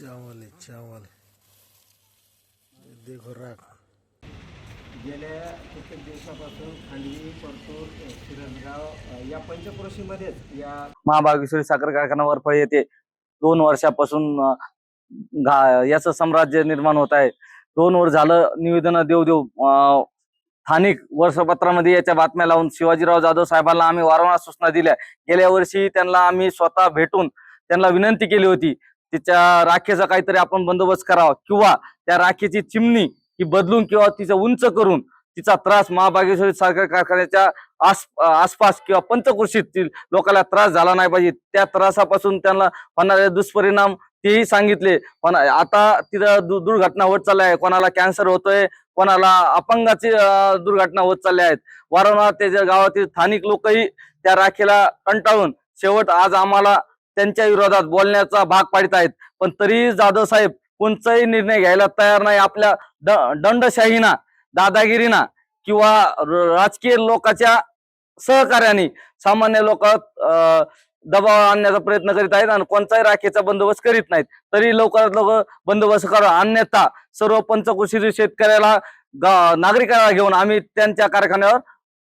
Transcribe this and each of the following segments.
चावल है चावल। देखो राख। गेल्या कित्येक दिवसापासून खांडवी, परतूर, शिरसगाव या पंचक्रोशीमध्येच या महाबागेश्वरी साखर कारखाना वरफळ येथे 2 वर्षापासून याचं साम्राज्य निर्माण होत आहे। 2 वर्ष झालं निवेदन देव स्थानिक वर्षपत्रामध्ये याच्या बातम्या लावून शिवाजीराव जाधव साहेबांना आम्ही वारंवार सूचना दिल्या। गेल्या वर्षी त्यांना आम्ही स्वतः भेटून त्यांना विनंती केली होती, तिच्या राखेचा काहीतरी आपण बंदोबस्त करावा किंवा त्या राखेची चिमणी ही बदलून किंवा तिचं उंच करून तिचा त्रास महाबागेश्वरी साखर कारखान्याच्या आसपास किंवा पंचक्रोशीतील लोकांना त्रास झाला नाही पाहिजे। त्या त्रासापासून त्यांना होणारे दुष्परिणाम तेही सांगितले। पण आता तिथं दुर्घटना होत चालल्या आहे, कोणाला कॅन्सर होतोय, कोणाला अपंगाची दुर्घटना होत चालल्या आहेत। वारंवार त्याच्या गावातील स्थानिक लोकही त्या राखेला कंटाळून शेवट आज आम्हाला त्यांच्या विरोधात बोलण्याचा भाग पाडित आहेत। पण तरी जाधव साहेब कोणताही निर्णय घ्यायला तयार नाही। आपल्या दंडशाहीना, दादागिरीना किंवा राजकीय लोकांच्या सहकार्याने सामान्य लोक दबाव आणण्याचा प्रयत्न करीत आहेत आणि कोणताही राखेचा बंदोबस्त करीत नाहीत। तरी लवकरात लवकर बंदोबस्त करा, अन्यथा सर्व पंचक्रोशीतील शेतकऱ्याला नागरिकांना घेऊन आम्ही त्यांच्या कारखान्यावर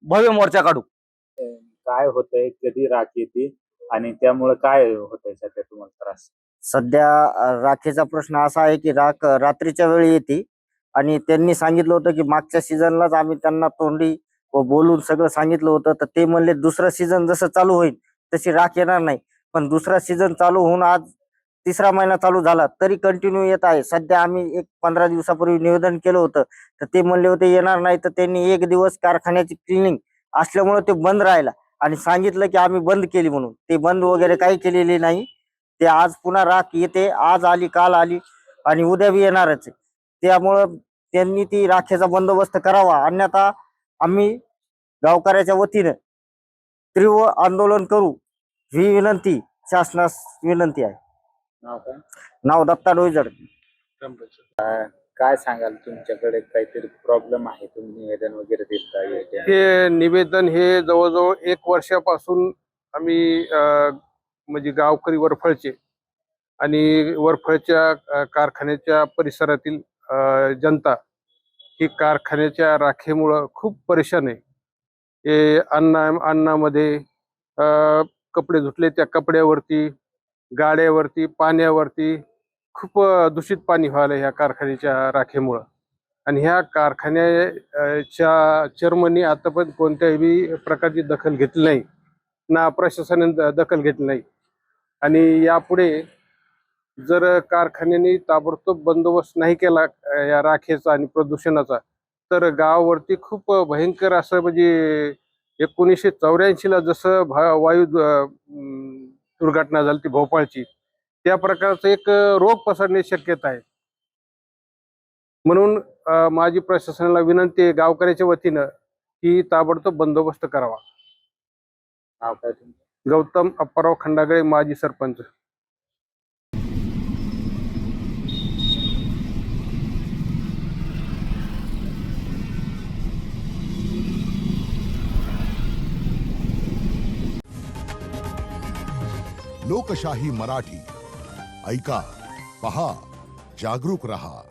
भव्य मोर्चा काढू। काय होतंय, कधी राख येते आणि त्यामुळे काय होतंय सध्या तुम्हाला त्रास? सध्या राखेचा प्रश्न असा आहे की राख रात्रीच्या वेळी येते आणि त्यांनी सांगितलं होतं की मागच्या सीझनलाच आम्ही त्यांना तोंडी व बोलून सगळं सांगितलं होतं, तर ते म्हणले दुसरं सीझन जसं चालू होईल तशी राख येणार नाही। पण दुसरा सीझन चालू होऊन आज 3रा महिना चालू झाला तरी कंटिन्यू येत आहे। सध्या आम्ही 15 दिवसापूर्वी निवेदन केलं होतं, तर ते म्हणले होते येणार नाही, तर त्यांनी 1 दिवस कारखान्याची क्लिनिंग असल्यामुळे ते बंद राहिला आणि सांगितलं की आम्ही बंद केली म्हणून। ते बंद वगैरे काही केलेली नाही। ते आज पुन्हा राख येते, आज आली, काल आली आणि उद्या बी येणारच आहे। त्यामुळं त्यांनी ती राखेचा बंदोबस्त करावा, अन्यथा आम्ही गावकऱ्याच्या वतीने तीव्र आंदोलन करू ही विनंती शासनास विनंती आहे। नाव काय? नाव दत्ता डोईजड। काय सांगाल, तुमच्याकडे काहीतरी प्रॉब्लेम आहे, तुम्ही निवेदन वगैरे देता? हे निवेदन हे जवळजवळ 1 वर्षापासून आम्ही म्हणजे गावकरी वरफळचे आणि वरफळच्या कारखान्याच्या परिसरातील जनता ही कारखान्याच्या राखेमुळं खूप परेशान आहे। हे अन्नामध्ये कपडे धुतले त्या कपड्यावरती, गाड्यावरती, पाण्यावरती खूप दूषित पाणी व्हायला ह्या कारखान्याच्या राखेमुळं। आणि ह्या कारखान्याच्या चेअरमननी आतापर्यंत कोणत्याही प्रकारची दखल घेतली नाही, ना प्रशासनाने दखल घेतली नाही। आणि यापुढे जर कारखान्याने ताबडतोब बंदोबस्त नाही केला या राखेचा आणि प्रदूषणाचा, तर गावावरती खूप भयंकर असं म्हणजे 1984ला जसं वायू दुर्घटना झाली ती भोपाळची, त्या प्रकारचं एक रोग पसरण्याची शक्यता आहे। म्हणून माझी प्रशासनाला विनंती आहे गावकऱ्याच्या वतीनं की ताबडतोब बंदोबस्त करावा। नाव काय तुमचं? गौतम अप्पाराव खंडागळे, माजी सरपंच। लोकशाही मराठी ऐका, पहा, जागरूक रहा।